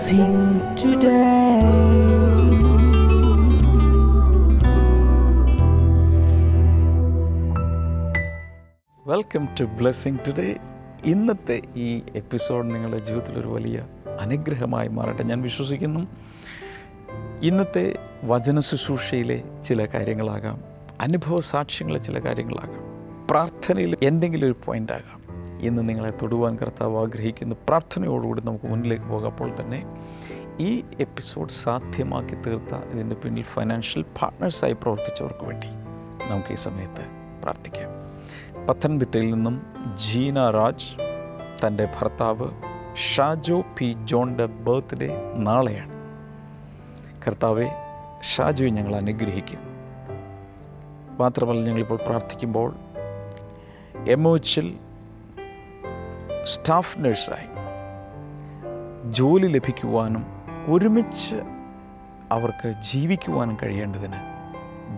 blessing today. Welcome to blessing today. ഇന്നത്തെ ഈ episode നിങ്ങളുടെ ജീവിതത്തിലൊരു വലിയ അനുഗ്രഹമായി മാറട്ടെ ഞാൻ വിശ്വസിക്കുന്നു. ഇന്നത്തെ വചന ശുശ്രൂഷയിലെ ചില കാര്യങ്ങളാകാം, അനുഭവ സാക്ഷ്യങ്ങളിലെ ചില കാര്യങ്ങളാകാം, പ്രാർത്ഥനയിൽ എന്തെങ്കിലും ഒരു പോയിൻ്റ് ആകാം. ഇന്ന് നിങ്ങളെ തൊടുവാൻ കർത്താവ് ആഗ്രഹിക്കുന്നു. പ്രാർത്ഥനയോടുകൂടി നമുക്ക് മുന്നിലേക്ക് പോകാം. അപ്പോൾ തന്നെ ഈ എപ്പിസോഡ് സാധ്യമാക്കി തീർത്ത ഇതിൻ്റെ പിന്നിൽ ഫൈനാൻഷ്യൽ പാർട്ട്നേഴ്സായി പ്രവർത്തിച്ചവർക്ക് വേണ്ടി നമുക്ക് ഈ സമയത്ത് പ്രാർത്ഥിക്കാം. പത്തനംതിട്ടയിൽ നിന്നും ജീന രാജ്, തൻ്റെ ഭർത്താവ് ഷാജോ പി ജോണിൻ്റെ ബർത്ത്ഡേ നാളെയാണ്. കർത്താവെ, ഷാജോയെ ഞങ്ങൾ അനുഗ്രഹിക്കുന്നു. മാത്രമല്ല, ഞങ്ങളിപ്പോൾ പ്രാർത്ഥിക്കുമ്പോൾ എമോച്ചിൽ സ്റ്റാഫ് നഴ്സായി ജോലി ലഭിക്കുവാനും ഒരുമിച്ച് അവർക്ക് ജീവിക്കുവാനും കഴിയേണ്ടതിന്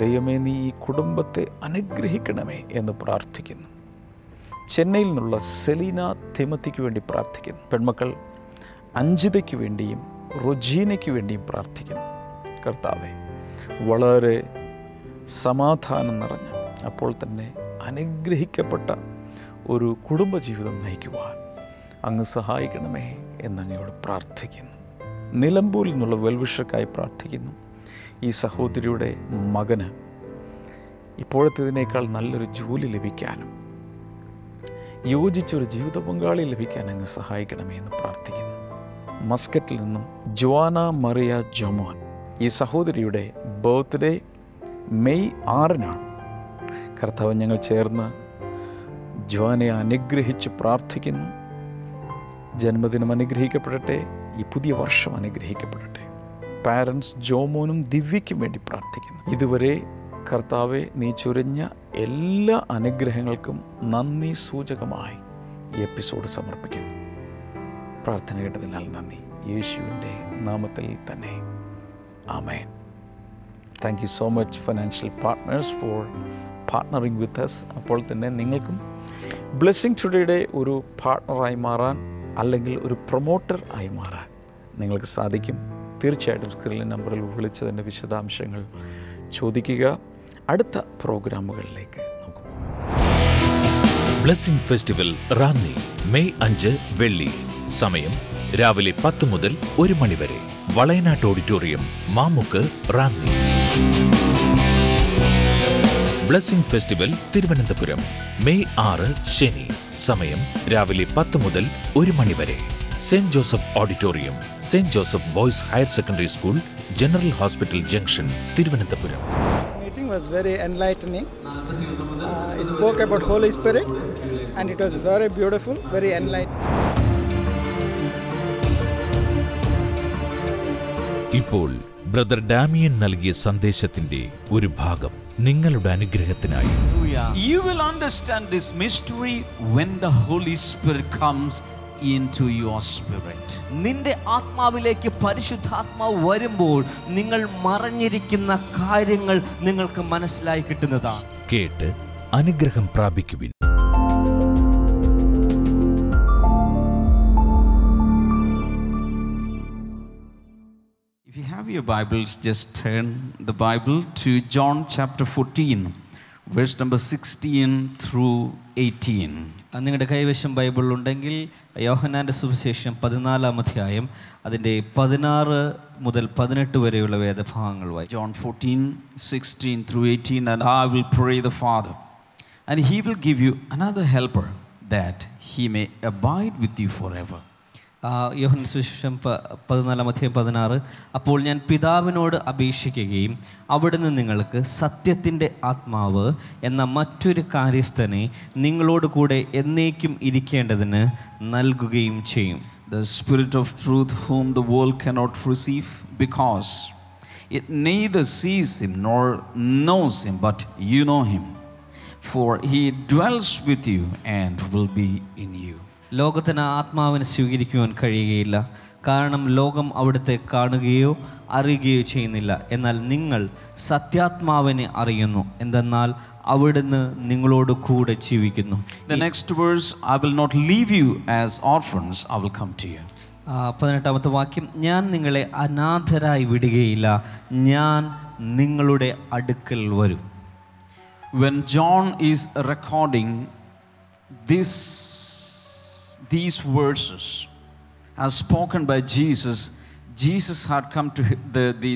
ദൈവമേ, നീ ഈ കുടുംബത്തെ അനുഗ്രഹിക്കണമേ എന്ന് പ്രാർത്ഥിക്കുന്നു. ചെന്നൈയിൽ നിന്നുള്ള സെലീന തിമത്തിക്ക് വേണ്ടി പ്രാർത്ഥിക്കുന്നു. പെൺമക്കൾ അഞ്ജിതയ്ക്ക് വേണ്ടിയും റൊജീനയ്ക്ക് വേണ്ടിയും പ്രാർത്ഥിക്കുന്നു. കർത്താവെ, വളരെ സമാധാനം നിറഞ്ഞ, അപ്പോൾ തന്നെ അനുഗ്രഹിക്കപ്പെട്ട ഒരു കുടുംബജീവിതം നയിക്കുവാൻ അങ്ങ് സഹായിക്കണമേ എന്നങ്ങയോട് പ്രാർത്ഥിക്കുന്നു. നിലമ്പൂരിൽ നിന്നുള്ള വെൽവിഷർക്കായി പ്രാർത്ഥിക്കുന്നു. ഈ സഹോദരിയുടെ മകന് ഇപ്പോഴത്തേതിനേക്കാൾ നല്ലൊരു ജോലി ലഭിക്കാനും യോജിച്ചൊരു ജീവിത പങ്കാളി ലഭിക്കാൻ അങ്ങ് സഹായിക്കണമേ എന്ന് പ്രാർത്ഥിക്കുന്നു. മസ്കറ്റിൽ നിന്നും ജോവാന മറിയ ജോമോൻ, ഈ സഹോദരിയുടെ ബർത്ത്ഡേ മെയ് 6-നാണ്. കർത്താവ്, ഞങ്ങൾ ചേർന്ന് ജോവാനെ അനുഗ്രഹിച്ച് പ്രാർത്ഥിക്കുന്നു. ജന്മദിനം അനുഗ്രഹിക്കപ്പെടട്ടെ, ഈ പുതിയ വർഷം അനുഗ്രഹിക്കപ്പെടട്ടെ. പാരൻസ് ജോമോനും ദിവ്യയ്ക്കും വേണ്ടി പ്രാർത്ഥിക്കുന്നു. ഇതുവരെ കർത്താവെ, നീ ചൊരിഞ്ഞ എല്ലാ അനുഗ്രഹങ്ങൾക്കും നന്ദി സൂചകമായി ഈ എപ്പിസോഡ് സമർപ്പിക്കുന്നു. പ്രാർത്ഥന കേട്ടതിനാൽ നന്ദി, യേശുവിൻ്റെ നാമത്തിൽ തന്നെ, ആമേൻ. Thank you so much financial partners for partnering with us. അപ്പോൾ തന്നെ നിങ്ങൾക്കും ബ്ലെസ്സിങ് ടുഡേയുടെ ഒരു പാർട്ട്ണറായി മാറാൻ, അല്ലെങ്കിൽ ഒരു പ്രൊമോട്ടർ ആയി മാറാൻ നിങ്ങൾക്ക് സാധിക്കും. തീർച്ചയായിട്ടും സ്ക്രീനിലെ നമ്പറിൽ വിളിച്ചതിൻ്റെ വിശദാംശങ്ങൾ ചോദിക്കുക. അടുത്ത പ്രോഗ്രാമുകളിലേക്ക് നമുക്ക് പോകാം. ബ്ലെസ്സിംഗ് ഫെസ്റ്റിവൽ റാന്നി മെയ് 5 വെള്ളി. സമയം രാവിലെ 10 മുതൽ 1 മണി വരെ. Valayanattu auditorium, Mamukku, Ranni. Blessing festival Thiruvananthapuram May 6 ശനി. സമയം രാവിലെ 10 മുതൽ 1 മണി വരെ. Saint Joseph auditorium, saint Joseph boys higher secondary school, general hospital junction, Thiruvananthapuram. Meeting was very enlightening. He spoke about Holy Spirit and it was very beautiful, very enlightening. ഇപ്പോൾ brother Damian നൽകിയ സന്ദേശത്തിന്റെ ഒരു ഭാഗം നിങ്ങളുടെ അനുഗ്രഹത്തിനായി. You will understand this mystery when the Holy Spirit comes into your spirit. നിന്റെ ആത്മാവിലേക്ക് പരിശുദ്ധാത്മാവ് വരുമ്പോൾ നിങ്ങൾ മറഞ്ഞിരിക്കുന്ന കാര്യങ്ങൾ നിങ്ങൾക്ക് മനസ്സിലായി കിട്ടുന്നതാണ്. കേട്ട് അനുഗ്രഹം പ്രാപിക്കുവിൻ. If you have your Bibles, just turn the Bible to John chapter 14, verse number 16 through 18. നിങ്ങളുടെ കൈവശം ബൈബിൾ ഉണ്ടെങ്കിൽ യോഹന്നാൻ്റെ സുവിശേഷം 14-ാം അധ്യായം അതിൻ്റെ 16 മുതൽ 18 വരെയുള്ള വേദഭാഗങ്ങൾ വായിക്കും. John 14:16 through 18. And I will pray the Father, and he will give you another helper, that he may abide with you forever. യോഹന്നാൻ്റെ സുവിശേഷം 14-ാം അധ്യായം 16. അപ്പോൾ ഞാൻ പിതാവിനോട് അപേക്ഷിക്കുകയും അവിടുന്ന് നിങ്ങൾക്ക് സത്യത്തിൻ്റെ ആത്മാവ് എന്ന മറ്റൊരു കാര്യസ്ഥനെ നിങ്ങളോട് കൂടെ എന്നേക്കും ഇരിക്കേണ്ടതിന് നൽകുകയും ചെയ്യും. The Spirit of truth, whom the world cannot receive, because it neither sees him nor knows him, but you know him, for he dwells with you and will be in you. ലോകത്തിന് ആത്മാവിനെ സ്വീകരിക്കുവാൻ കഴിയുകയില്ല, കാരണം ലോകം അവിടുത്തെ കാണുകയോ അറിയുകയോ ചെയ്യുന്നില്ല. എന്നാൽ നിങ്ങൾ സത്യാത്മാവിനെ അറിയുന്നു, എന്തെന്നാൽ അവിടുന്ന് നിങ്ങളോട് കൂടെ ജീവിക്കുന്നു. The next verse, I will not leave you as orphans, I will come to you. 18ാമത്തെ വാക്യം, ഞാൻ നിങ്ങളെ അനാഥരായി വിടുകയില്ല, ഞാൻ നിങ്ങളുടെ അടുക്കൽ വരും. When John is recording these verses as spoken by Jesus, Jesus had come to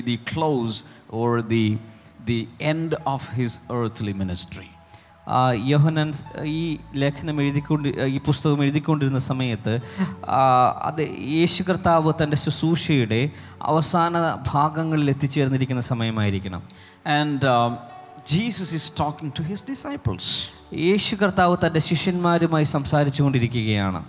the close or the end of his earthly ministry. യോഹന്നാൻ ഈ ലേഖനം ഈ പുസ്തകം എഴുതിക്കൊണ്ടിരുന്ന സമയത്ത് അത് യേശു കർത്താവ് തൻ്റെ ശുശ്രൂഷയുടെ അവസാന ഭാഗങ്ങളിൽ എത്തിച്ചേർന്നിരിക്കുന്ന സമയമായിരിക്കണം. And Jesus is talking to his disciples. യേശു കർത്താവ് തൻ്റെ ശിഷ്യന്മാരുമായി സംസാരിച്ചു കൊണ്ടിരിക്കുകയാണ്.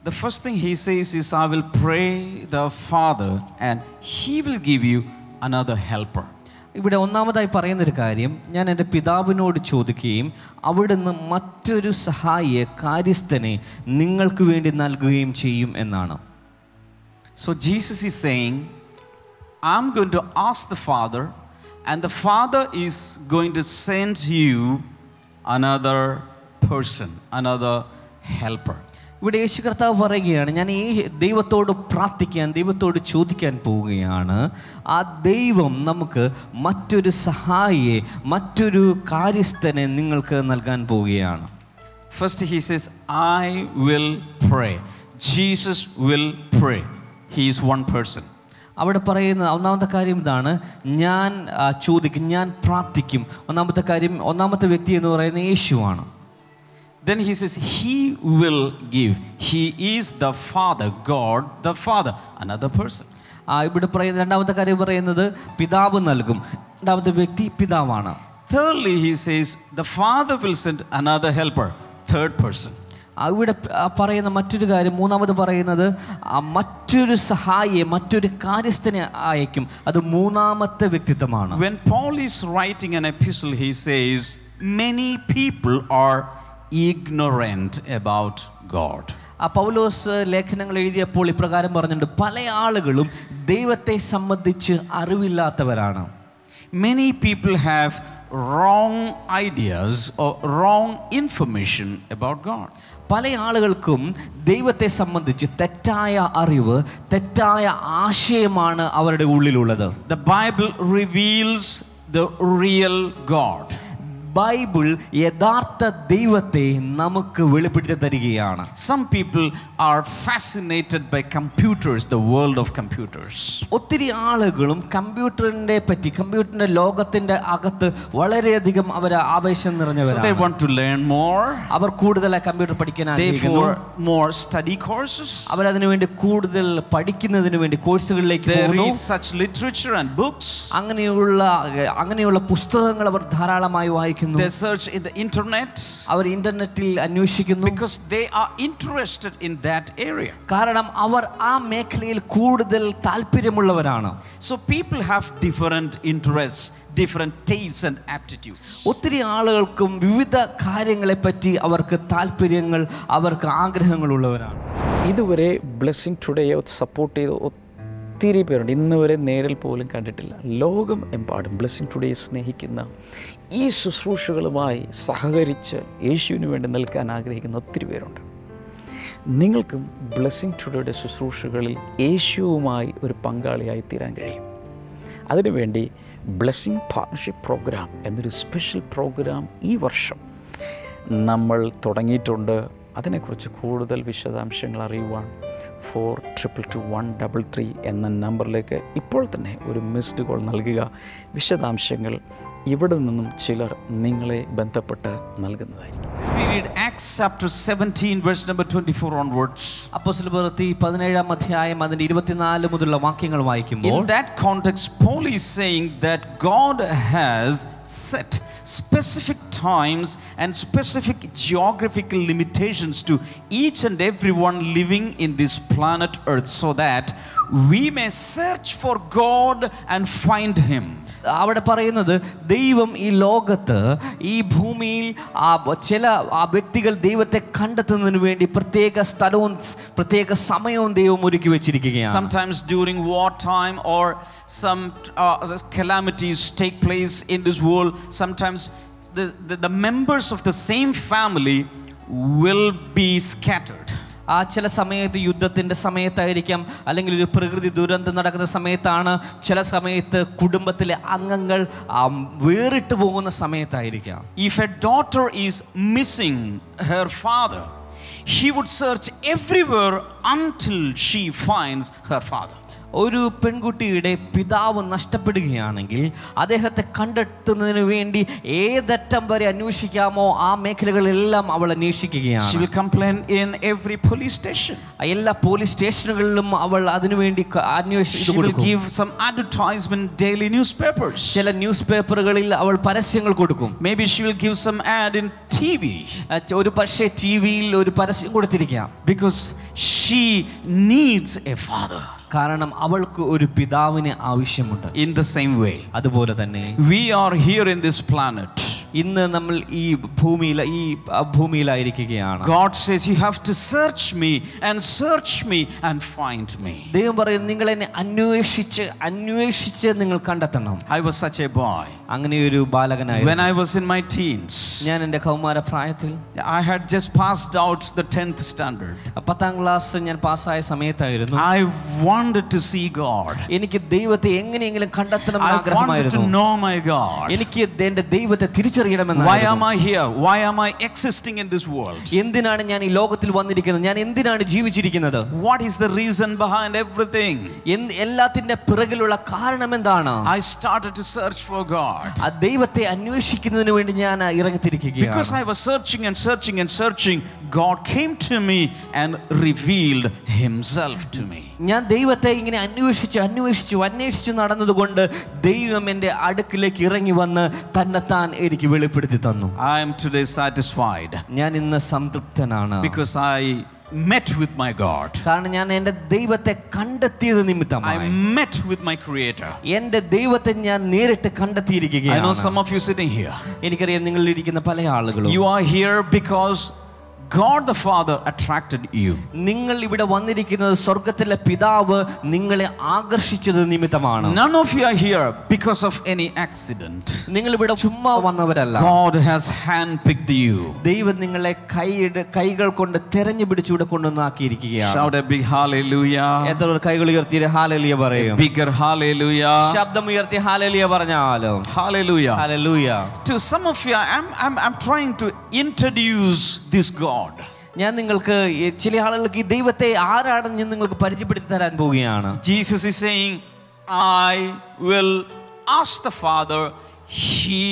The first thing he says is, I will pray the Father and he will give you another helper. ഇവിടെ ഒന്നാമതായി പറയുന്നൊരു കാര്യം, ഞാൻ എൻ്റെ പിതാവിനോട് ചോദിക്കുകയും അവിടുന്ന് മറ്റൊരു സഹായിയെ, കാര്യസ്ഥനെ നിങ്ങൾക്ക് വേണ്ടി നൽകുകയും ചെയ്യും എന്നാണ്. So Jesus is saying, I'm going to ask the Father and the Father is going to send you another person, another helper. ഇവിടെ യേശു കർത്താവ് പറയുകയാണ്, ഞാൻ ഈ ദൈവത്തോട് പ്രാർത്ഥിക്കാൻ, ദൈവത്തോട് ചോദിക്കാൻ പോവുകയാണ്. ആ ദൈവം നമുക്ക് മറ്റൊരു സഹായിയെ, മറ്റൊരു കാര്യസ്ഥനെ നിങ്ങൾക്ക് നൽകാൻ പോവുകയാണ്. First he says, I will pray. Jesus will pray. He is one person. അവിടെ പറയുന്ന ഒന്നാമത്തെ കാര്യം ഇതാണ്, ഞാൻ ചോദിക്കും, ഞാൻ പ്രാർത്ഥിക്കും. ഒന്നാമത്തെ വ്യക്തി എന്ന് പറയുന്നത് യേശുവാണ്. Then he says, he will give. He is the Father, God the Father, another person. ഇവിടെ പറയുന്ന രണ്ടാമത്തെ കാര്യം പറയുന്നത് പിതാവ് നൽകും. രണ്ടാമത്തെ വ്യക്തി പിതാവാണ്. Thirdly he says, the Father will send another helper, third person. ഇവിടെ പറയുന്ന മറ്റൊരു കാര്യം, മൂന്നാമത് പറയുന്നത് മറ്റൊരു സഹായിയെ, മറ്റൊരു കാര്യസ്ഥനെ അയക്കും. അത് മൂന്നാമത്തെ വ്യക്തിത്വമാണ്. When Paul is writing an epistle, he says, many people are ignorant about God. പൗലോസ് ലേഖനങ്ങൾ എഴുതിയപ്പോൾ ഇപ്രകാരം പറഞ്ഞിട്ടുണ്ട്, പല ആളുകളും ദൈവത്തെ സംബന്ധിച്ച് അറിവില്ലാത്തവരാണ്. Many people have wrong ideas or wrong information about God. പല ആളുകൾക്കും ദൈവത്തെ സംബന്ധിച്ച് തെറ്റായ അറിവ്, തെറ്റായ ആശയമാണ് അവരുടെ ഉള്ളിലുള്ളത്. The Bible reveals the real God. Bible യഥാർത്ഥ ദൈവത്തെ നമുക്ക് വെളിപ്പെടുത്തി തരികയാണ്. Some people are fascinated by computers, the world of computers. ഒത്തിരി ആളുകളും കമ്പ്യൂട്ടറിന്റെ ലോകത്തിന്റെ അകത്ത് വളരെയധികം അവർ ആവേശം നിറഞ്ഞവരാണ്. So they want to learn more. അവർ കൂടുതലായി കമ്പ്യൂട്ടർ പഠിക്കാൻ ആഗ്രഹിക്കുന്നു. More study courses. അവർ അതിനുവേണ്ടി കൂടുതൽ പഠിക്കുന്നതിന് വേണ്ടി കോഴ്സുകളിലേക്ക് പോകുന്നു. They read such literature and books. അങ്ങനെയുള്ള പുസ്തകങ്ങൾ അവർ ധാരാളമായി വായിക്കുന്നു. They search in the internet. അവർ ഇന്റർനെറ്റിൽ അന്വേഷിക്കുന്നു. Because they are interested in that area. കാരണം അവർ ആ മേഖലയിൽ കൂടുതൽ താല്പര്യമുള്ളവരാണ്. So people have different interests, different tastes and aptitudes. ഒത്തിരി ആളുകൾക്കും വിവിധ കാര്യങ്ങളെ പറ്റി അവർക്ക് താല്പര്യങ്ങൾ, അവർക്ക് ആഗ്രഹങ്ങൾ ഉള്ളവരാണ്. ഇതുവരെ ബ്ലെസ്സിംഗ് ടുഡേയെ സപ്പോർട്ട് ചെയ്ത് ഒത്തിരി പേരുണ്ട്. ഇന്ന് വരെ നേരിൽ പോലും കണ്ടിട്ടില്ല. ലോകം എമ്പാടും ബ്ലെസ്സിംഗ് ടുഡേയെ സ്നേഹിക്കുന്ന, ഈ ശുശ്രൂഷകളുമായി സഹകരിച്ച് യേശുവിന് വേണ്ടി നിൽക്കാൻ ആഗ്രഹിക്കുന്ന ഒത്തിരി പേരുണ്ട്. നിങ്ങൾക്കും ബ്ലെസ്സിംഗ് ടുഡേയുടെ ശുശ്രൂഷകളിൽ യേശുവുമായി ഒരു പങ്കാളിയായി തീരാൻ കഴിയും. അതിനുവേണ്ടി ബ്ലെസ്സിംഗ് പാർട്ണർഷിപ്പ് പ്രോഗ്രാം എന്നൊരു സ്പെഷ്യൽ പ്രോഗ്രാം ഈ വർഷം നമ്മൾ തുടങ്ങിയിട്ടുണ്ട്. അതിനെക്കുറിച്ച് കൂടുതൽ വിശദാംശങ്ങൾ അറിയുവാൻ 422133 എന്ന നമ്പറിലേക്ക് ഇപ്പോൾ തന്നെ ഒരു മിസ്ഡ് കോൾ നൽകുക. വിശദാംശങ്ങൾ ഇവിടെ നിന്നും ചിലർ നിങ്ങളെ ബന്ധപ്പെട്ട് നൽകുന്നതായിരിക്കും. We read Acts chapter 17 verse number 24 onwards. അപ്പോസ്തലപ്രവൃത്തി 17-ാം അധ്യായം അതിന്റെ 24 മുതലുള്ള വാക്യങ്ങൾ വായിക്കുമ്പോൾ, in that context Paul is saying that God has set specific times and specific geographical limitations to each and everyone living in this planet Earth, so that we may search for God and find him. അവിടെ പറയുന്നത്, ദൈവം ഈ ലോകത്ത്, ഈ ഭൂമിയിൽ ചില വ്യക്തികൾ ദൈവത്തെ കണ്ടെത്തുന്നതിന് വേണ്ടി പ്രത്യേക സ്ഥലവും പ്രത്യേക സമയവും ദൈവം ഒരുക്കി വെച്ചിരിക്കുകയാണ്. Sometimes during war time or some calamities take place in this world, sometimes the members of the same family will be scattered. ആ ചില സമയത്ത് യുദ്ധത്തിൻ്റെ സമയത്തായിരിക്കാം, അല്ലെങ്കിൽ ഒരു പ്രകൃതി ദുരന്തം നടക്കുന്ന സമയത്താണ്, ചില സമയത്ത് കുടുംബത്തിലെ അംഗങ്ങൾ വേറിട്ട് പോകുന്ന സമയത്തായിരിക്കാം. If a daughter is missing her father, she would search everywhere until she finds her father. ഒരു പെൺകുട്ടിയുടെ പിതാവ് നഷ്ടപ്പെടുകയാണെങ്കിൽ അദ്ദേഹത്തെ കണ്ടെത്തുന്നതിന് വേണ്ടി ഏതറ്റം വരെ അന്വേഷിക്കാമോ ആ മേഖലകളെല്ലാം അവൾ അന്വേഷിക്കുകയാണ്. She will complain in every police station. എല്ലാ പോലീസ് സ്റ്റേഷനുകളിലും അവൾ അതിനുവേണ്ടി അന്വേഷിച്ചു. She will give some advertisement daily newspapers. ചില ന്യൂസ് പേപ്പറുകളിൽ അവൾ പരസ്യങ്ങൾ കൊടുക്കും. Maybe she will give some ad in TV. ഒരു പക്ഷേ ടിവിയിൽ ഒരു പരസ്യം കൊടുത്തിരിക്കാം. Because she needs a father. കാരണം അവൾക്ക് ഒരു പിതാവിനെ ആവശ്യമുണ്ട്. In the same way, അതുപോലെ തന്നെ we are here in this planet. ഇന്ന് നമ്മൾ ഈ ഭൂമിയിലായിരിക്കുകയാണ്. God says you have to search me and find me. ദൈവം പറയും, നിങ്ങൾ എന്നെ അന്വേഷിച്ച് നിങ്ങൾ കണ്ടെത്തണം. I was such a boy. അങ്ങനെ ഒരു ബാലകനായിരുന്നു. When I was in my teens, ഞാൻ എൻ്റെ കൗമാരപ്രായത്തിൽ I had just passed out the 10th standard. 10ാം class ഞാൻ പാസ്സായ സമയത്തായിരുന്നു. I wanted to see God. എനിക്ക് ദൈവത്തെ എങ്ങനെയെങ്കിലും കണ്ടെത്തണമെന്ന് I wanted to ആഗ്രഹമായിരുന്നു. know my God. എനിക്ക് എൻ്റെ ദൈവത്തെ തിരിച്ചറിയണമെന്ന്. Why am I here? Why am I existing in this world? എന്തിനാണ് ഞാൻ ഈ ലോകത്തിൽ വന്നിരിക്കുന്നത്? ഞാൻ എന്തിനാണ് ജീവിച്ചിരിക്കുന്നത്? What is the reason behind everything? എല്ലാത്തിന്റെ പിറകിലുള്ള കാരണം എന്താണ്? I started to search for God. ആ ദൈവത്തെ അന്വേഷിക്കുന്നതിന് വേണ്ടി ഞാൻ ഇറങ്ങിത്തിരിക്കുകയാണ്. Because I was searching, God came to me and revealed himself to me. ഞാൻ ദൈവത്തെ ഇങ്ങനെ അന്വേഷിച്ചു നടന്നതുകൊണ്ട് ദൈവം എൻ്റെ അടുക്കിലേക്ക് ഇറങ്ങി വന്ന് തന്നെത്താൻ എനിക്ക് വെളിപ്പെടുത്തി തന്നു. I am today satisfied. ഞാൻ ഇന്ന് സംതൃപ്തനാണ്. Because I met with my God. കാരണം ഞാൻ എൻ്റെ ദൈവത്തെ കണ്ടെത്തിയത് നിമിത്തമായി. I met with my Creator. എൻ്റെ ദൈവത്തെ ഞാൻ നേരിട്ട് കണ്ടെത്തിയിരിക്കുകയാണ്. I know some of you sitting here. എനിക്കറിയാം നിങ്ങൾ ഇരിക്കുന്ന പല ആളുകളും. You are here because God the Father attracted you. നിങ്ങൾ ഇവിടെ വന്നിരിക്കുന്നത് സ്വർഗ്ഗത്തിലെ പിതാവ് നിങ്ങളെ ആകർഷിച്ചത് നിമിത്തമാണ്. None of you are here because of any accident. നിങ്ങൾ ഇവിടെ ചുമ്മാ വന്നവരല്ല. God has handpicked you. ദൈവം നിങ്ങളെ കൈകൾ കൊണ്ട് തെരഞ്ഞു പിടിച്ച് ഇവിടെ കൊണ്ടുവന്നാക്കിയിരിക്കുകയാണ്. Shout a big hallelujah. എത്ര കൈകൾ ഉയർത്തി ഹല്ലേലൂയ പറയും? Bigger hallelujah. ശബ്ദം ഉയർത്തി ഹല്ലേലൂയ പറഞ്ഞാലോ? Hallelujah. Hallelujah. To some of you, I'm trying to introduce this God. ഞാൻ നിങ്ങൾക്ക് ചില ആളുകൾക്ക് ഈ ദൈവത്തെ ആരാണെന്ന് നിങ്ങൾക്ക് പരിചയപ്പെടുത്തി തരാൻ പോവുകയാണ്. Jesus is saying, I will ask the Father, he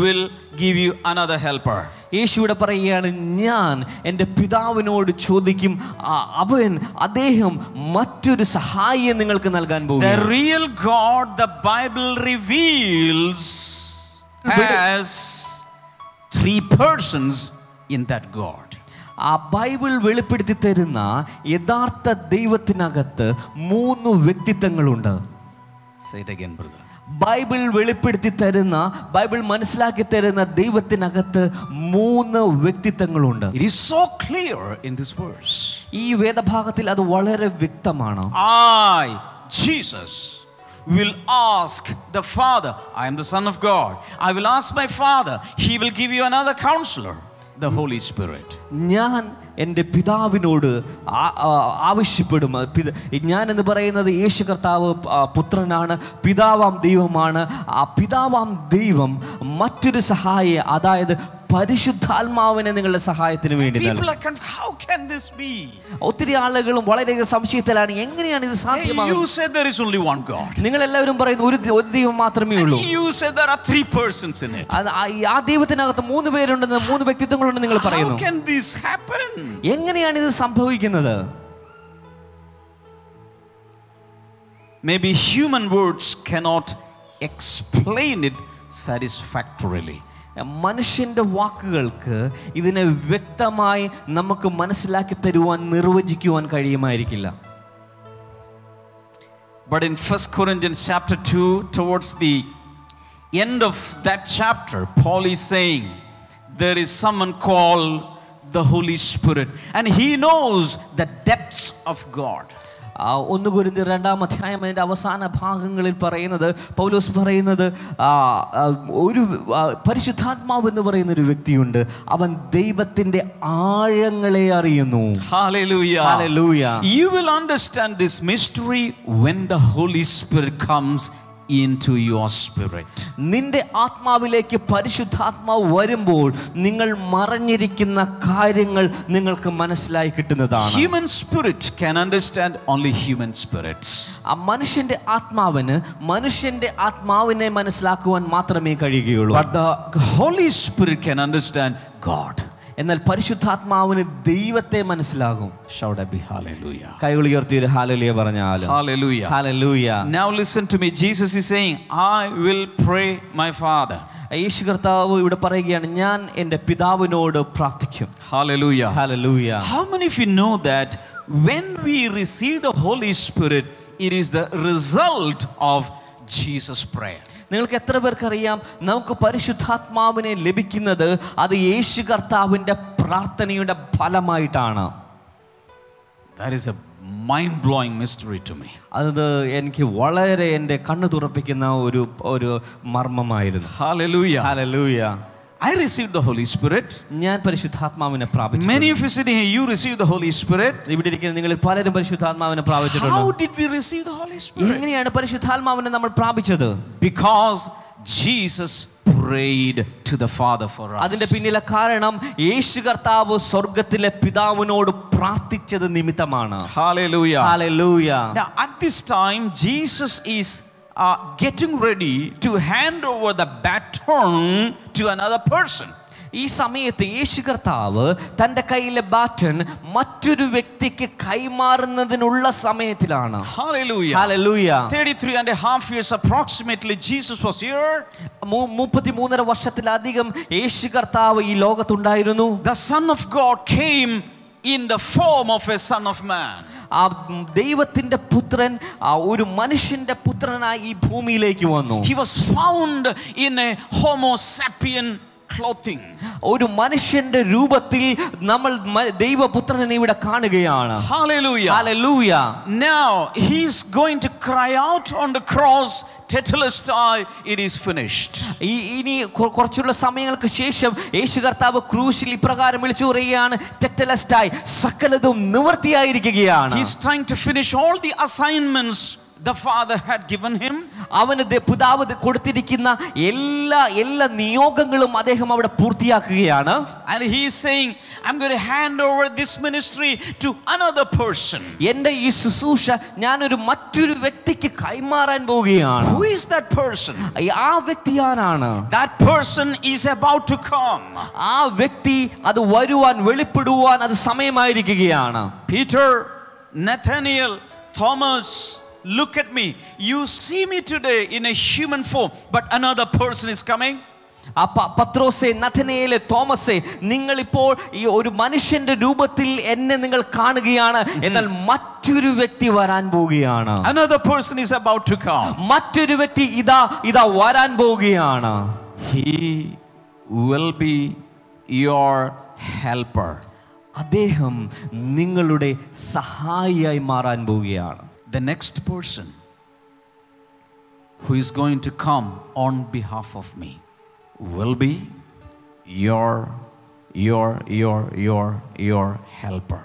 will give you another helper. യേശുവിടെ പറയുകയാണ്, ഞാൻ എൻ്റെ പിതാവിനോട് ചോദിക്കും, അദ്ദേഹം മറ്റൊരു സഹായം നിങ്ങൾക്ക് നൽകാൻ പോകുന്നു. The real God the Bible reveals has 3 persons in that God. ആ ബൈബിൾ വെളിപ്പെടുത്തി തരുന്ന യഥാർത്ഥ ദൈവത്തിനകത്ത് 3 വ്യക്തിത്വങ്ങളുണ്ട്. Say it again, brother. Bible വെളിപ്പെടുത്തി തരുന്ന, ബൈബിൾ മനസ്സിലാക്കി തരുന്ന ദൈവത്തിനകത്ത് 3 വ്യക്തിത്വങ്ങളുണ്ട്. It is so clear in this verse. ഈ വേദഭാഗത്തിൽ അത് വളരെ വ്യക്തമാണ്. I, Jesus, will ask the Father. I am the Son of God. I will ask my Father. He will give you another counselor, the Holy Spirit. ഞാൻ എൻ്റെ പിതാവിനോട് ആവശ്യപ്പെടും. ഞാൻ എന്ന് പറയുന്നത് യേശു കർത്താവ് പുത്രനാണ്, പിതാവാം ദൈവമാണ്. ആ പിതാവാം ദൈവം മറ്റൊരു സഹായി, അതായത് പരിശുദ്ധാത്മാവിനെ നിങ്ങളുടെ സഹായത്തിന് വേണ്ടി നൽകും. How can this be? ഒത്തിരി ആളുകളും വളരെയധികം സംശയത്തിലാണ്, എങ്ങനെയാണ് ഇത് സാധ്യമാകുന്നത്? You said there is only one God. നിങ്ങൾ എല്ലാവരും പറയുന്നു ഒരു ദൈവം മാത്രമേ ഉള്ളൂ. You said there are 3 persons in it. ആ ദൈവത്തിനകത്ത് 3 പേരുണ്ടെന്ന്, 3 വ്യക്തിത്വങ്ങളുണ്ടെന്ന് നിങ്ങൾ പറയുന്നു. How can this happen? എങ്ങനെയാണ് ഇത് സംഭവിക്കുന്നത്? Maybe human words cannot explain it satisfactorily. മനുഷ്യന്റെ വാക്കുകൾക്ക് ഇതിനെ വ്യക്തമായി നമുക്ക് മനസ്സിലാക്കി തരുവാൻ, നിർവചിക്കുവാൻ കഴിയുമായിരിക്കില്ല. But in 1 Corinthians chapter 2, towards the end of that chapter, Paul is saying there is someone called the Holy Spirit, and he knows the depths of God. 1 കൊരിന്ത്യർ 2-ാം അധ്യായം അതിൻ്റെ അവസാന ഭാഗങ്ങളിൽ പറയുന്നത്, പൗലോസ് പറയുന്നത്, ഒരു പരിശുദ്ധാത്മാവ് എന്ന് പറയുന്ന ഒരു വ്യക്തിയുണ്ട്, അവൻ ദൈവത്തിന്റെ ആഴങ്ങളെ അറിയുന്നു. Hallelujah. Hallelujah. You will understand this mystery when the Holy Spirit comes into your spirit. നിന്റെ ആത്മാവിലേക്ക് പരിശുദ്ധാത്മാവ് വരുമ്പോൾ നിങ്ങൾ മറഞ്ഞിരിക്കുന്ന കാര്യങ്ങൾ നിങ്ങൾക്ക് മനസ്സിലായി കിട്ടുന്നതാണ്. Human spirit can understand only human spirits. ആ മനുഷ്യന്റെ ആത്മാവിനെ മനസ്സിലാക്കുവാൻ മാത്രമേ കഴിയുകയുള്ളൂ. But the Holy Spirit can understand God. എന്നാൽ പരിശുദ്ധാത്മാവിന് ദൈവത്തെ മനസ്സിലാകും. Shout a big hallelujah. കൈകൾ ഉയർത്തി ഒരു ഹല്ലേലൂയ പറഞ്ഞാലും. Hallelujah. Hallelujah. Now listen to me. Jesus is saying, I will pray my Father. യേശു കർത്താവ് ഇവിടെ പറയുകയാണ്, ഞാൻ എൻ്റെ പിതാവിനോട് പ്രാർത്ഥിക്കും. Hallelujah. Hallelujah. How many of you know that when we receive the Holy Spirit, it is the result of Jesus' prayer? നിങ്ങൾക്ക് എത്ര പേർക്കറിയാം, നമുക്ക് പരിശുദ്ധാത്മാവിനെ ലഭിക്കുന്നത് അത് യേശു കർത്താവിൻ്റെ പ്രാർത്ഥനയുടെ ഫലമായിട്ടാണ്. That is a mind-blowing mystery to me. അത് എനിക്ക് വളരെ എൻ്റെ കണ്ണു തുറപ്പിക്കുന്ന ഒരു മർമ്മമായിരുന്നു. Hallelujah. Hallelujah. I received the Holy Spirit. ഞാൻ പരിശുദ്ധാത്മാവിനെ പ്രാപിച്ചു. Many of you sitting here, you received the Holy Spirit. ഇവിടെ ഇരിക്കുന്ന നിങ്ങളിൽ പലരും പരിശുദ്ധാത്മാവിനെ പ്രാപിച്ചിട്ടുണ്ട്. How did we receive the Holy Spirit? എങ്ങനെയാണ് പരിശുദ്ധാത്മാവിനെ നമ്മൾ പ്രാപിച്ചത്? Because Jesus prayed to the Father for us. അതിന്റെ പിന്നിലെ കാരണം യേശു കർത്താവ് സ്വർഗ്ഗത്തിലെ പിതാവിനോട് പ്രാർത്ഥിച്ചത് നിമിത്തമാണ്. Hallelujah. Hallelujah. Now at this time Jesus is getting ready to hand over the baton to another person. ഈ സമയത്ത് യേശു കർത്താവ് തന്റെ കയ്യിലെ ബാറ്റൺ മറ്റൊരു വ്യക്തിക്ക് കൈമാറുന്നതിനുള്ള സമയത്തിലാണ്. Hallelujah. Hallelujah. 33.5 years approximately Jesus was here. 33.5 വർഷത്തിലധികം യേശു കർത്താവ് ഈ ലോകത്തുണ്ടായിരുന്നു. The Son of God came in the form of a son of man. ആ ദൈവത്തിന്റെ പുത്രൻ ഒരു മനുഷ്യന്റെ പുത്രനായി ഈ ഭൂമിയിലേക്ക് വന്നു. He was found in a Homo sapien clothing. ഒരു മനുഷ്യന്റെ രൂപത്തിൽ നമ്മൾ ദൈവപുത്രനെ ഇവിടെ കാണുകയാണ്. Hallelujah. Hallelujah. Now he is going to cry out on the cross, Tetelestai, it is finished. ഇനി കുറച്ചുള്ള സമയങ്ങൾക്ക് ശേഷം യേശു കർത്താവ് ക്രൂശിൽ ഇപ്രകാരം വിളിച്ചു പറയുകയാണ്, ടെറ്റലസ്റ്റായി, സകലതും നിവൃത്തിയായിരിക്കുകയാണ്. He is trying to finish all the assignments the Father had given him. അവന് പിതാവ് കൊടുത്തിരിക്കുന്ന എല്ലാ നിയോഗങ്ങളും അദ്ദേഹം അവിടെ പൂർത്തിയാക്കുകയാണ്. And he is saying, I'm going to hand over this ministry to another person. എൻ്റെ ഈ ശുശ്രൂഷ ഞാനൊരു മറ്റൊരു വ്യക്തിക്ക് കൈമാറാൻ പോവുകയാണ്. Who is that person? ആ വ്യക്തി ആരാണ്? That person is about to come. ആ വ്യക്തി അത് വരുവാൻ, വെളിപ്പെടുവാൻ അത് സമയമായിരിക്കുകയാണ്. Peter, Nathaniel, Thomas, look at me. You see me today in a human form, but another person is coming. പത്രോസേ, നഥനയേലേ, തോമസേ, നിങ്ങളിപ്പോൾ ഈ ഒരു മനുഷ്യന്റെ രൂപത്തിൽ എന്നെ നിങ്ങൾ കാണുകയാണ്, എന്നാൽ മറ്റൊരു വ്യക്തി വരാൻ പോവുകയാണ്. Another person is about to come. മറ്റൊരു വ്യക്തി ഇതാ വരാൻ പോവുകയാണ്. He will be your helper. അദ്ദേഹം നിങ്ങളുടെ സഹായിയായി മാറാൻ പോവുകയാണ്. The next person who is going to come on behalf of me will be your helper.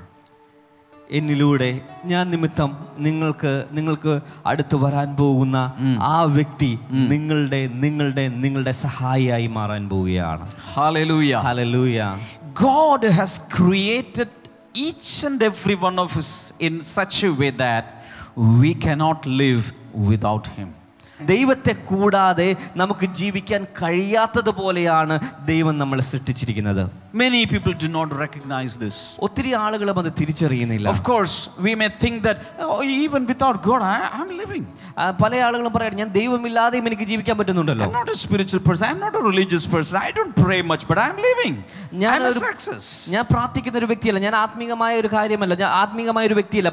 എന്നിലൂടെ ഞാൻ നിമിത്തം നിങ്ങൾക്ക് അടുത്ത് വരാൻ പോകുന്ന ആ വ്യക്തി നിങ്ങളുടെ സഹായിയായി മാറാൻ പോവുകയാണ്. Hallelujah. Hallelujah. God has created each and every one of us in such a way that we cannot live without him. ദൈവത്തെ കൂടാതെ നമുക്ക് ജീവിക്കാൻ കഴിയാത്തതുപോലെയാണ് ദൈവം നമ്മളെ സൃഷ്ടിച്ചിരിക്കുന്നത്. Many people do not recognize this. ഒത്തിരി ആളുകളും അത് തിരിച്ചറിയുന്നില്ല. Of course, we may think that even without God, I'm living. പല ആളുകളും പറയാണ്, ഞാൻ ദൈവമില്ലാതെയും എനിക്ക് ജീവിക്കാൻ പറ്റുന്നുണ്ടല്ലോ. I'm not a spiritual person. I'm not a religious person. I don't pray much, but I'm living. I'm a success. ഞാൻ പ്രാർത്ഥിക്കുന്ന ഒരു വ്യക്തിയല്ല, ഞാൻ ആത്മീകമായ ഒരു കാര്യമല്ല, ഞാൻ ആത്മീകമായ ഒരു വ്യക്തിയല്ല,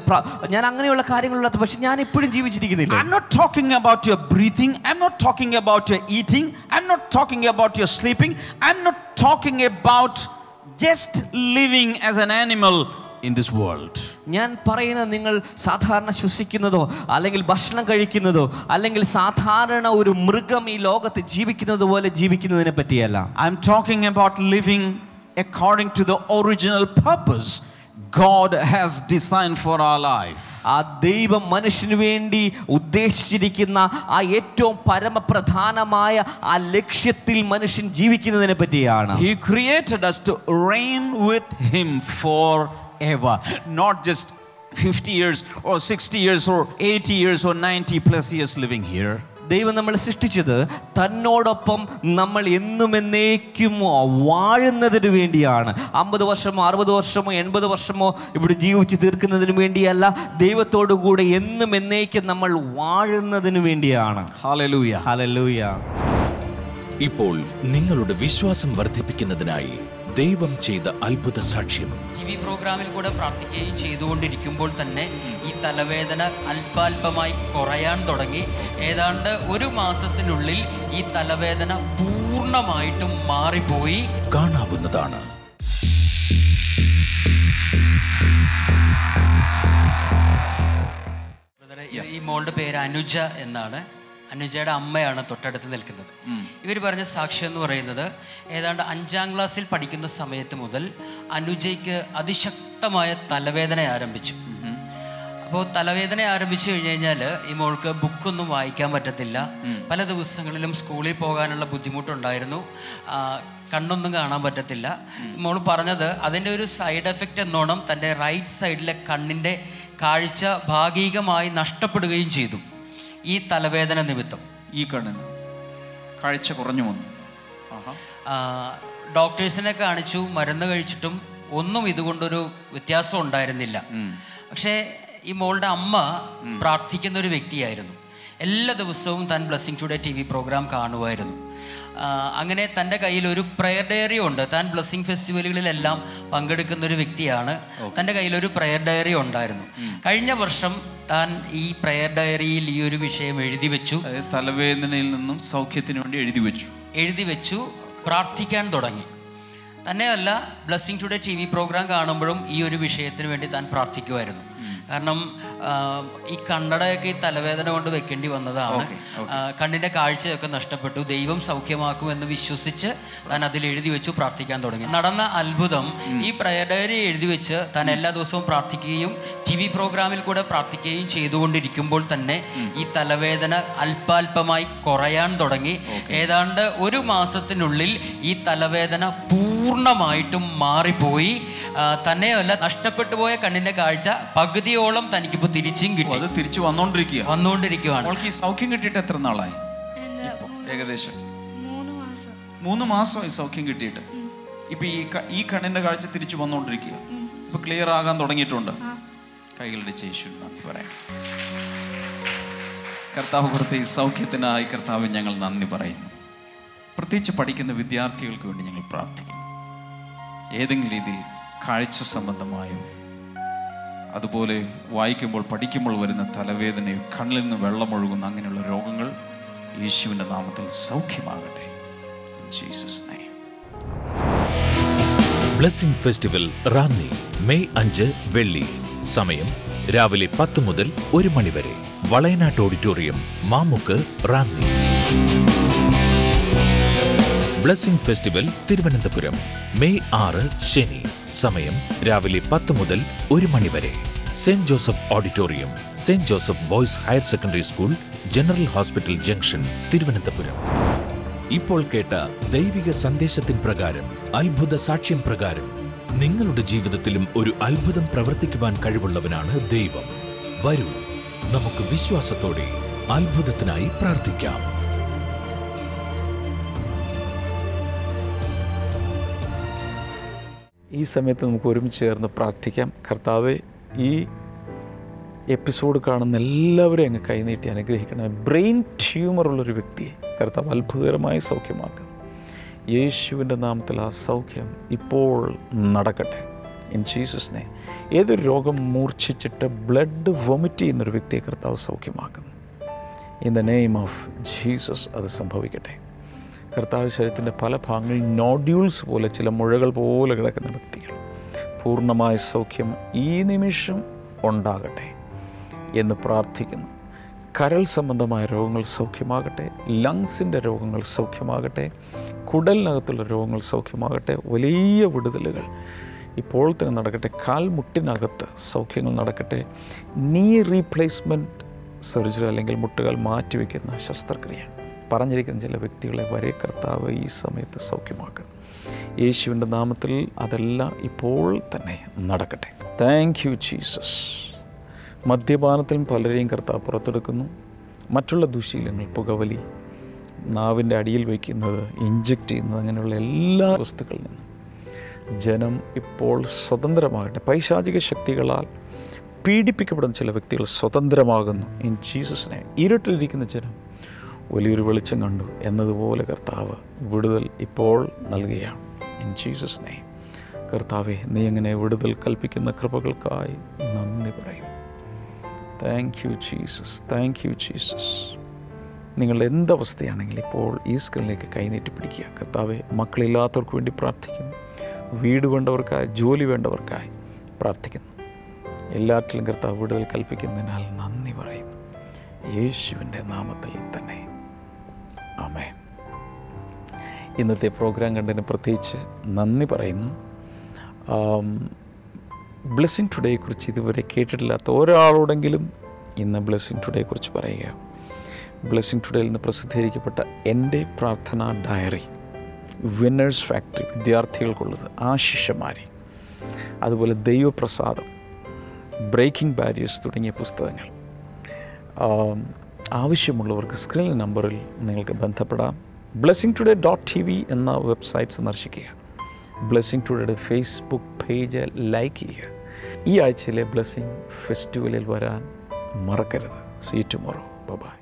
ഞാൻ അങ്ങനെയുള്ള കാര്യങ്ങളുള്ളത്, പക്ഷെ ഞാൻ എപ്പോഴും ജീവിച്ചിരിക്കുന്നില്ല. I'm not talking about your breathing. I'm not talking about your eating. I'm not talking about your sleeping. I'm not talking about just living as an animal in this world. ഞാൻ പറയുന്നത് നിങ്ങൾ സാധാരണ ശ്വസിക്കുന്നതോ അല്ലെങ്കിൽ ഭക്ഷണം കഴിക്കുന്നതോ അല്ലെങ്കിൽ സാധാരണ ഒരു മൃഗം ഈ ലോകത്ത് ജീവിക്കുന്നത് പോലെ ജീവിക്കുന്നതിനെ പറ്റിയല്ല. I am talking about living according to the original purpose God has designed for our life. ആ ദൈവം മനുഷ്യന് വേണ്ടി ഉദ്ദേശിച്ചിരിക്കുന്ന ആ ഏറ്റവും പരമപ്രധാനമായ ആ ലക്ഷ്യത്തിൽ മനുഷ്യൻ ജീവിക്കുന്നതിനെ പറ്റിയാണ്. He created us to reign with him forever, not just 50 years or 60 years or 80 years or 90 plus years living here. ദൈവം നമ്മളെ സൃഷ്ടിച്ചത് തന്നോടൊപ്പം നമ്മൾ എന്നും എന്നേക്കും വാഴുന്നതിന് വേണ്ടിയാണ്. 50 വർഷമോ 60 വർഷമോ 80 വർഷമോ ഇവിടെ ജീവിച്ച് തീർക്കുന്നതിന് വേണ്ടിയല്ല, ദൈവത്തോടു കൂടെ എന്നും എന്നേക്കും നമ്മൾ വാഴുന്നതിന് വേണ്ടിയാണ്. Hallelujah, hallelujah. ഇപ്പോൾ നിങ്ങളുടെ വിശ്വാസം വർദ്ധിപ്പിക്കുന്നതിനായി ദൈവം ചെയ്ത അത്ഭുത സാക്ഷ്യം. TV പ്രോഗ്രാമിൽ കൂടെ പ്രാർത്ഥിക്കുകയും ചെയ്തുകൊണ്ടിരിക്കുമ്പോൾ തന്നെ ഈ തലവേദന അല്പാൽപമായി കുറയാൻ തുടങ്ങി. ഏതാണ്ട് 1 മാസത്തിനുള്ളിൽ ഈ തലവേദന പൂർണ്ണമായിട്ടും മാറിപ്പോയി. കാണാവുന്നതാണ്. ഈ മോളുടെ പേര് അനുജ എന്നാണ്. അനുജയുടെ അമ്മയാണ് തൊട്ടടുത്ത് നിൽക്കുന്നത്. ഇവർ പറഞ്ഞ സാക്ഷ്യം എന്ന് പറയുന്നത്, ഏതാണ്ട് 5ാം ക്ലാസ്സിൽ പഠിക്കുന്ന സമയത്ത് മുതൽ അനുജയ്ക്ക് അതിശക്തമായ തലവേദന ആരംഭിച്ചു. അപ്പോൾ തലവേദന ആരംഭിച്ചു കഴിഞ്ഞാൽ ഈ മോൾക്ക് ബുക്കൊന്നും വായിക്കാൻ പറ്റത്തില്ല. പല ദിവസങ്ങളിലും സ്കൂളിൽ പോകാനുള്ള ബുദ്ധിമുട്ടുണ്ടായിരുന്നു. കണ്ണൊന്നും കാണാൻ പറ്റത്തില്ല. മോൾ പറഞ്ഞത് അതിൻ്റെ ഒരു സൈഡ് എഫക്റ്റ് എന്നോണം തൻ്റെ റൈറ്റ് സൈഡിലെ കണ്ണിൻ്റെ കാഴ്ച ഭാഗികമായി നഷ്ടപ്പെടുകയും ചെയ്തു ഈ തലവേദന നിമിത്തം. ഈ കണ്ണിന് കാഴ്ച കുറഞ്ഞു വന്നു. ഡോക്ടേഴ്സിനെ കാണിച്ചു, മരുന്ന് കഴിച്ചിട്ടും ഒന്നും ഇതുകൊണ്ടൊരു വ്യത്യാസം ഉണ്ടായിരുന്നില്ല. പക്ഷേ ഈ മോളുടെ അമ്മ പ്രാർത്ഥിക്കുന്ന ഒരു വ്യക്തിയായിരുന്നു. എല്ലാ ദിവസവും താൻ ബ്ലെസ്സിങ് ടുഡേ TV പ്രോഗ്രാം കാണുമായിരുന്നു. അങ്ങനെ തൻ്റെ കയ്യിൽ ഒരു പ്രെയർ ഡയറി ഉണ്ട്. താൻ ബ്ലെസ്സിങ് ഫെസ്റ്റിവലുകളിലെല്ലാം പങ്കെടുക്കുന്ന ഒരു വ്യക്തിയാണ്. തൻ്റെ കയ്യിലൊരു പ്രെയർ ഡയറി ഉണ്ടായിരുന്നു. കഴിഞ്ഞ വർഷം താൻ ഈ പ്രെയർ ഡയറിയിൽ ഈ ഒരു വിഷയം എഴുതി വെച്ചു. തലവേദനയിൽ നിന്നും സൗഖ്യത്തിന് വേണ്ടി എഴുതി വെച്ചു പ്രാർത്ഥിക്കാൻ തുടങ്ങി. തന്നെയല്ല, ബ്ലെസ്സിങ് ടുഡേ TV പ്രോഗ്രാം കാണുമ്പോഴും ഈ ഒരു വിഷയത്തിന് വേണ്ടി താൻ പ്രാർത്ഥിക്കുമായിരുന്നു. കാരണം ഈ കണ്ണടയൊക്കെ ഈ തലവേദന കൊണ്ട് വെക്കേണ്ടി വന്നതാണ്. കണ്ണിൻ്റെ കാഴ്ചയൊക്കെ നഷ്ടപ്പെട്ടു. ദൈവം സൗഖ്യമാക്കുമെന്ന് വിശ്വസിച്ച് താൻ അതിൽ എഴുതി വെച്ചു പ്രാർത്ഥിക്കാൻ തുടങ്ങി. നടന്ന അത്ഭുതം, ഈ പ്രയർ ഡയറി എഴുതി വെച്ച് താൻ എല്ലാ ദിവസവും പ്രാർത്ഥിക്കുകയും TV പ്രോഗ്രാമിൽ കൂടെ പ്രാർത്ഥിക്കുകയും ചെയ്തുകൊണ്ടിരിക്കുമ്പോൾ തന്നെ ഈ തലവേദന അല്പാൽപമായി കുറയാൻ തുടങ്ങി. ഏതാണ്ട് 1 മാസത്തിനുള്ളിൽ ഈ തലവേദന പൂർണ്ണമായിട്ടും മാറിപ്പോയി. തന്നെയല്ല, നഷ്ടപ്പെട്ടു പോയ കണ്ണിൻ്റെ കാഴ്ച പകുതിയോളം തനിക്കിപ്പോൾ തിരിച്ചും കിട്ടി. അത് തിരിച്ചു വന്നുകൊണ്ടിരിക്കുകയാണ്. ഈ സൗഖ്യം കിട്ടിയിട്ട് എത്ര നാളായി? ഏകദേശം 3 മാസം ഈ സൗഖ്യം കിട്ടിയിട്ട്. ഇപ്പൊ ഈ കണ്ണിന്റെ കാഴ്ച തിരിച്ചു വന്നുകൊണ്ടിരിക്കുക. ഇപ്പൊ ക്ലിയർ ആകാൻ തുടങ്ങിയിട്ടുണ്ട്. കൈകളുടെ യേശു നന്ദി പറയാം. കർത്താവ് കൊടുത്ത ഈ സൗഖ്യത്തിനായി കർത്താവ് ഞങ്ങൾ നന്ദി പറയുന്നു. പ്രത്യേകിച്ച് പഠിക്കുന്ന വിദ്യാർത്ഥികൾക്ക് വേണ്ടി ഞങ്ങൾ പ്രാർത്ഥിക്കുന്നു. ഏതെങ്കിലും രീതിയിൽ കാഴ്ച സംബന്ധമായോ അതുപോലെ വായിക്കുമ്പോൾ പഠിക്കുമ്പോൾ വരുന്ന തലവേദനയോ കണ്ണിൽ നിന്ന് വെള്ളമൊഴുകുന്ന അങ്ങനെയുള്ള രോഗങ്ങൾ യേശുവിൻ്റെ നാമത്തിൽ സൗഖ്യമാകട്ടെ. Jesus name. Blessing festival Ranni May 5 വെള്ളി. സമയം രാവിലെ 10 മുതൽ 1 മണി വരെ. Valayanattu auditorium, Mamukku, Ranni. Blessing festival Thiruvananthapuram May 6 ശനി. സമയം രാവിലെ 10 മുതൽ 1 മണി വരെ. Saint Joseph auditorium, saint Joseph boys higher secondary school, general hospital junction, Thiruvananthapuram. ഇപ്പോൾ കേട്ട ദൈവിക സന്ദേശത്തിൻ പ്രകാരം, അത്ഭുത സാക്ഷ്യം പ്രകാരം നിങ്ങളുടെ ജീവിതത്തിലും ഒരു അത്ഭുതം പ്രവർത്തിക്കുവാൻ കഴിവുള്ളവനാണ് ദൈവം. വരൂ, നമുക്ക് വിശ്വാസത്തോടെ അത്ഭുതത്തിനായി പ്രാർത്ഥിക്കാം. ഈ സമയത്ത് നമുക്ക് ഒരുമിച്ച് ചേർന്ന് പ്രാർത്ഥിക്കാം. കർത്താവെ, ഈ എപ്പിസോഡ് കാണുന്ന എല്ലാവരെയും അങ്ങ് കൈനീട്ടി അനുഗ്രഹിക്കണം. ബ്രെയിൻ ട്യൂമറുള്ളൊരു വ്യക്തിയെ കർത്താവ് അത്ഭുതകരമായി സൗഖ്യമാക്കുക. യേശുവിൻ്റെ നാമത്തിൽ ആ സൗഖ്യം ഇപ്പോൾ നടക്കട്ടെ. In Jesus name. ഏതൊരു രോഗം മൂർച്ഛിച്ചിട്ട് ബ്ലഡ് വൊമിറ്റ് ചെയ്യുന്നൊരു വ്യക്തിയെ കർത്താവ് സൗഖ്യമാക്കുന്നു. In the name of Jesus അത് സംഭവിക്കട്ടെ. കർത്താവ് ശരീരത്തിൻ്റെ പല ഭാഗങ്ങളിൽ നോഡ്യൂൾസ് പോലെ, ചില മുഴകൾ പോലെ കിടക്കുന്ന വ്യക്തികൾ പൂർണ്ണമായ സൗഖ്യം ഈ നിമിഷം ഉണ്ടാകട്ടെ എന്ന് പ്രാർത്ഥിക്കുന്നു. കരൾ സംബന്ധമായ രോഗങ്ങൾ സൗഖ്യമാകട്ടെ, ലങ്സിൻ്റെ രോഗങ്ങൾ സൗഖ്യമാകട്ടെ, കുടലിനകത്തുള്ള രോഗങ്ങൾ സൗഖ്യമാകട്ടെ. വലിയ വിടുതലുകൾ ഇപ്പോൾ തന്നെ നടക്കട്ടെ. കാൽമുട്ടിനകത്ത് സൗഖ്യങ്ങൾ നടക്കട്ടെ. നീ റീപ്ലേസ്മെൻറ്റ് സർജറി അല്ലെങ്കിൽ മുട്ടുകൾ മാറ്റിവെക്കുന്ന ശസ്ത്രക്രിയ പറഞ്ഞിരിക്കുന്ന ചില വ്യക്തികളെ വരെ കർത്താവ് ഈ സമയത്ത് സൗഖ്യമാക്കുന്നു. യേശുവിൻ്റെ നാമത്തിൽ അതെല്ലാം ഇപ്പോൾ തന്നെ നടക്കട്ടെ. Thank you Jesus. മദ്യപാനത്തിലും പലരെയും കർത്താവ് പുറത്തെടുക്കുന്നു. മറ്റുള്ള ദുശീലങ്ങൾ, പുകവലി, നാവിൻ്റെ അടിയിൽ വയ്ക്കുന്നത്, ഇഞ്ചക്റ്റ് ചെയ്യുന്നത്, അങ്ങനെയുള്ള എല്ലാ വസ്തുക്കളിൽ നിന്നും ജനം ഇപ്പോൾ സ്വതന്ത്രമാകട്ടെ. പൈശാചിക ശക്തികളാൽ പീഡിപ്പിക്കപ്പെടുന്ന ചില വ്യക്തികൾ സ്വതന്ത്രമാകുന്നു. ഇൻ ജീസസിനെ ഇരുട്ടിലിരിക്കുന്ന ജനം വലിയൊരു വെളിച്ചം കണ്ടു എന്നതുപോലെ കർത്താവ് വിടുതൽ ഇപ്പോൾ നൽകുകയാണ്. ഇൻ ജീസസിനെ കർത്താവെ, നീ എങ്ങനെ വിടുതൽ കൽപ്പിക്കുന്ന കൃപകൾക്കായി നന്ദി പറയുന്നു. Thank you Jesus, thank you Jesus. നിങ്ങളുടെ എന്തവസ്ഥയാണെങ്കിലും ഇപ്പോൾ ഈ സ്ക്രീനിലേക്ക് കൈനീട്ടി പിടിക്കുക. കർത്താവെ, മക്കളില്ലാത്തവർക്ക് വേണ്ടി പ്രാർത്ഥിക്കുന്നു. വീട് വേണ്ടവർക്കായി, ജോലി വേണ്ടവർക്കായി പ്രാർത്ഥിക്കുന്നു. എല്ലാറ്റിലും കർത്താവ് വിടുതൽ കൽപ്പിക്കുന്നതിനാൽ നന്ദി പറയുന്നു. യേശുവിൻ്റെ നാമത്തിൽ തന്നെ ആമേൻ. ഇന്നത്തെ പ്രോഗ്രാം കണ്ടതിന് പ്രത്യേകിച്ച് നന്ദി പറയുന്നു. ബ്ലെസ്സിങ് ടുഡേയെക്കുറിച്ച് ഇതുവരെ കേട്ടിട്ടില്ലാത്ത ഒരാളോടെങ്കിലും ഇന്ന് ബ്ലെസ്സിങ് ടുഡേയെക്കുറിച്ച് പറയുക. ബ്ലെസ്സിങ് ടുഡേയിൽ നിന്ന് പ്രസിദ്ധീകരിക്കപ്പെട്ട എൻ്റെ പ്രാർത്ഥനാ ഡയറി, വിന്നേഴ്സ് ഫാക്ടറി, വിദ്യാർത്ഥികൾക്കുള്ളത്, ആശിഷമാരി, അതുപോലെ ദൈവപ്രസാദം, ബ്രേക്കിംഗ് ബാരിയേഴ്സ് തുടങ്ങിയ പുസ്തകങ്ങൾ ആവശ്യമുള്ളവർക്ക് സ്ക്രീൻ നമ്പറിൽ നിങ്ങൾക്ക് ബന്ധപ്പെടാം. blessingtoday.tv എന്ന വെബ്സൈറ്റ് സന്ദർശിക്കുക. ബ്ലെസ്സിങ് ടുഡേയുടെ ഫേസ്ബുക്ക് പേജ് ലൈക്ക് ചെയ്യുക. ഈ ആഴ്ചയിലെ ബ്ലെസ്സിങ് ഫെസ്റ്റിവലിൽ വരാൻ മറക്കരുത്. See you tomorrow. Bye-bye.